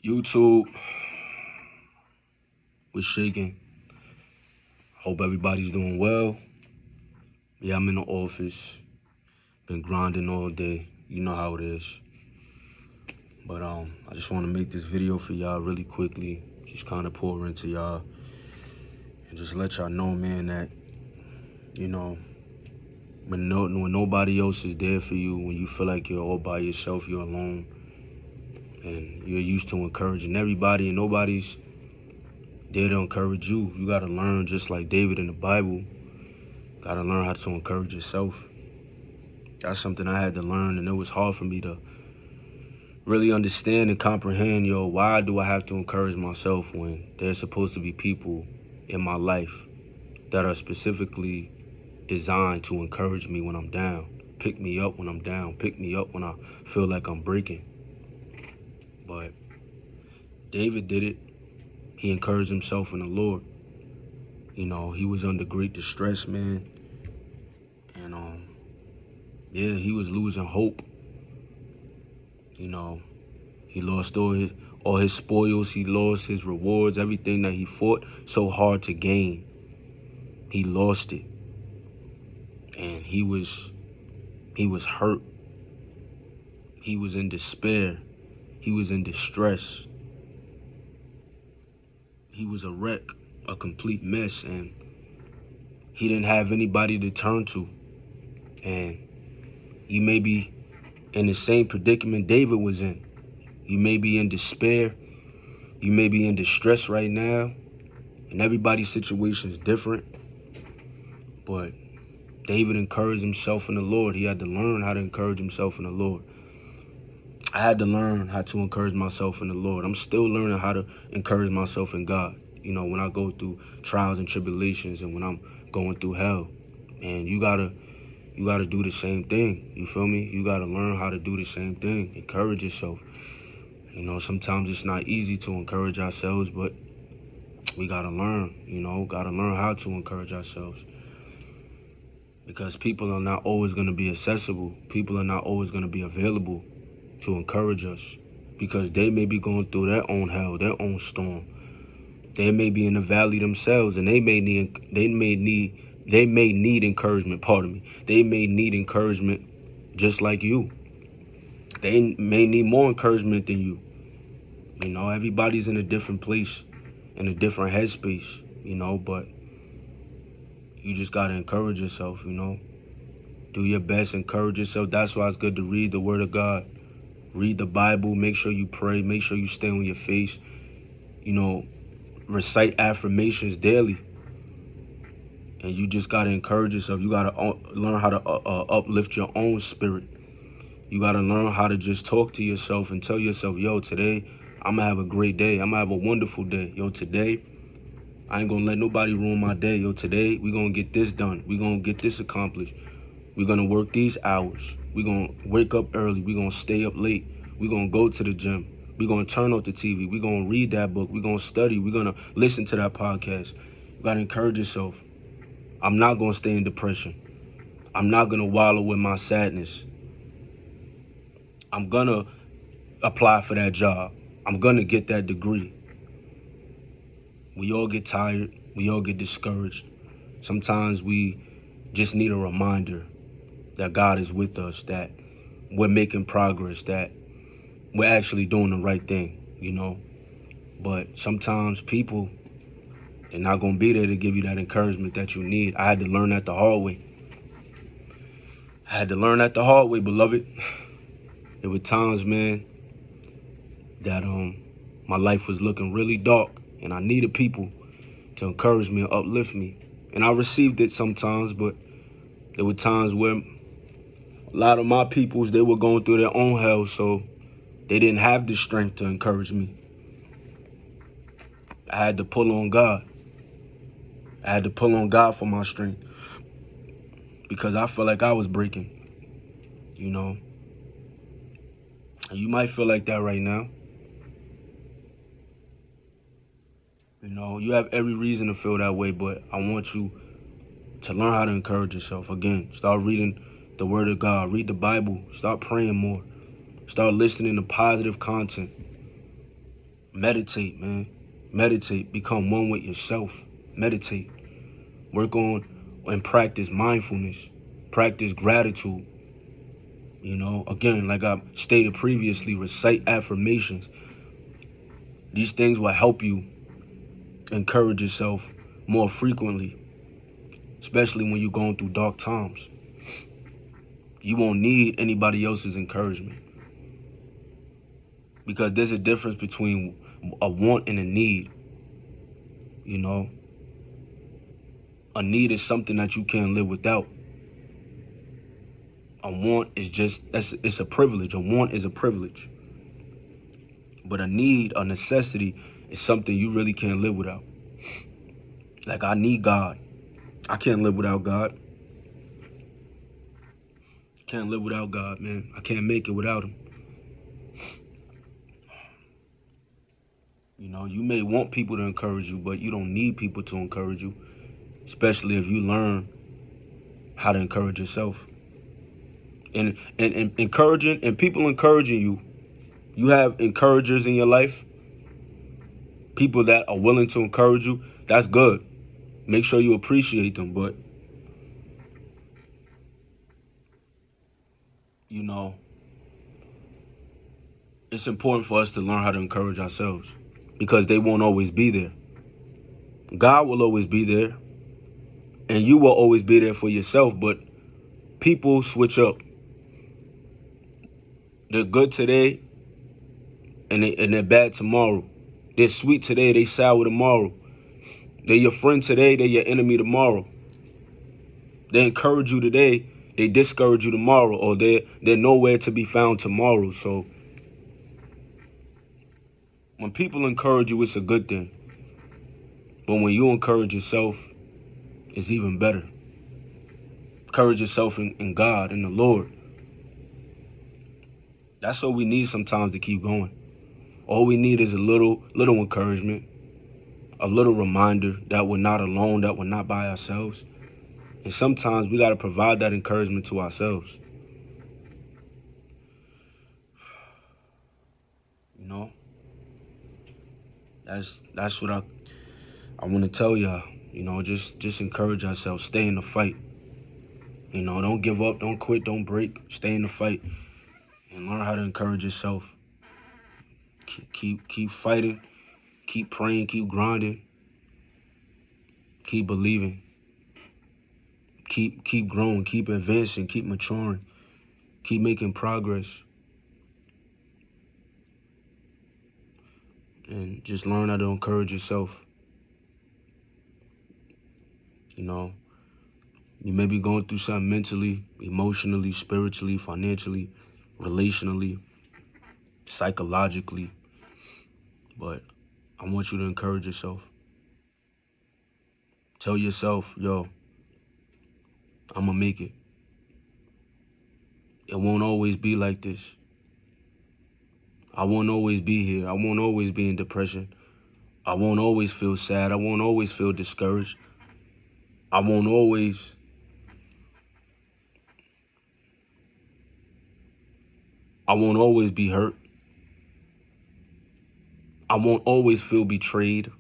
YouTube was shaking. Hope everybody's doing well. Yeah, I'm in the office. Been grinding all day. You know how it is. But I just want to make this video for y'all really quickly. Just kind of pour into y'all and just let y'all know, man, that when nobody else is there for you, when you feel like you're all by yourself, you're alone, and you're used to encouraging everybody, and nobody's there to encourage you. You gotta learn, just like David in the Bible. Gotta learn how to encourage yourself. That's something I had to learn, and it was hard for me to really understand and comprehend, why do I have to encourage myself when there's supposed to be people in my life that are specifically designed to encourage me when I'm down, pick me up when I'm down, pick me up when I feel like I'm breaking. But David did it. He encouraged himself in the Lord. He was under great distress, man. And he was losing hope. He lost all his spoils. He lost his rewards, everything that he fought so hard to gain. He lost it. And he was hurt. He was in despair. He was in distress. He was a wreck, a complete mess, and he didn't have anybody to turn to. And you may be in the same predicament David was in. You may be in despair. You may be in distress right now. And everybody's situation is different. But David encouraged himself in the Lord. He had to learn how to encourage himself in the Lord. I had to learn how to encourage myself in the Lord. I'm still learning how to encourage myself in God. When I go through trials and tribulations and when I'm going through hell. And you gotta do the same thing. You feel me? You gotta learn how to do the same thing. Encourage yourself. Sometimes it's not easy to encourage ourselves, but we gotta learn, gotta learn how to encourage ourselves. Because people are not always gonna be accessible. People are not always gonna be available to encourage us. Because they may be going through their own hell, their own storm. They may be in the valley themselves, and they may need encouragement, pardon me. They may need encouragement just like you. They may need more encouragement than you. Everybody's in a different place, in a different headspace, but you just got to encourage yourself, Do your best, encourage yourself. That's why it's good to read the Word of God. Read the Bible, make sure you pray, make sure you stay on your face, recite affirmations daily. And you just got to encourage yourself. You got to learn how to uplift your own spirit. You got to learn how to just talk to yourself and tell yourself, today I'm going to have a great day. I'm going to have a wonderful day. Today I ain't going to let nobody ruin my day. Today we going to get this done. We going to get this accomplished. We're going to work these hours. We're going to wake up early. We're going to stay up late. We're going to go to the gym. We're going to turn off the TV. We're going to read that book. We're going to study. We're going to listen to that podcast. You got to encourage yourself. I'm not going to stay in depression. I'm not going to wallow with my sadness. I'm going to apply for that job. I'm going to get that degree. We all get tired. We all get discouraged. Sometimes we just need a reminder that God is with us, that we're making progress, that we're actually doing the right thing, But sometimes people, they're not going to be there to give you that encouragement that you need. I had to learn that the hard way. Beloved. There were times, man, that my life was looking really dark, and I needed people to encourage me and uplift me. And I received it sometimes, but there were times where a lot of my peoples, they were going through their own hell, so they didn't have the strength to encourage me. I had to pull on God. I had to pull on God for my strength because I felt like I was breaking, And you might feel like that right now. You have every reason to feel that way, but I want you to learn how to encourage yourself. Again, start reading the Word of God. Read the Bible. Start praying more. Start listening to positive content. Meditate, man. Meditate. Become one with yourself. Meditate. Work on and practice mindfulness. Practice gratitude. You know, again, like I stated previously, recite affirmations. These things will help you encourage yourself more frequently, especially when you're going through dark times. You won't need anybody else's encouragement because there's a difference between a want and a need. You know, a need is something that you can't live without. A want is it's a privilege. A want is a privilege. But a need, a necessity, is something you really can't live without. Like, I need God. I can't live without God. Can't live without God, man. I can't make it without him. You know, you may want people to encourage you, but you don't need people to encourage you, especially if you learn how to encourage yourself. And encouraging and people encouraging you, you have encouragers in your life, people that are willing to encourage you. That's good. Make sure you appreciate them, but you know, it's important for us to learn how to encourage ourselves because they won't always be there. God will always be there, and you will always be there for yourself, but people switch up. They're good today and they're bad tomorrow. They're sweet today, they sour tomorrow. They're your friend today, they're your enemy tomorrow. They encourage you today, they discourage you tomorrow, or they're nowhere to be found tomorrow. So when people encourage you, it's a good thing. But when you encourage yourself, it's even better. Encourage yourself in God, in the Lord. That's all we need sometimes to keep going. All we need is a little encouragement, a little reminder that we're not alone, that we're not by ourselves. And sometimes we got to provide that encouragement to ourselves. You know, that's what I want to tell y'all. You know, just encourage ourselves. Stay in the fight. You know, don't give up, don't quit, don't break. Stay in the fight and learn how to encourage yourself. Keep fighting. Keep praying. Keep grinding. Keep believing. Keep growing. Keep advancing. Keep maturing. Keep making progress. And just learn how to encourage yourself. You know, you may be going through something mentally, emotionally, spiritually, financially, relationally, psychologically, but I want you to encourage yourself. Tell yourself, yo, I'm gonna make it. It won't always be like this. I won't always be here. I won't always be in depression. I won't always feel sad. I won't always feel discouraged. I won't always be hurt. I won't always feel betrayed.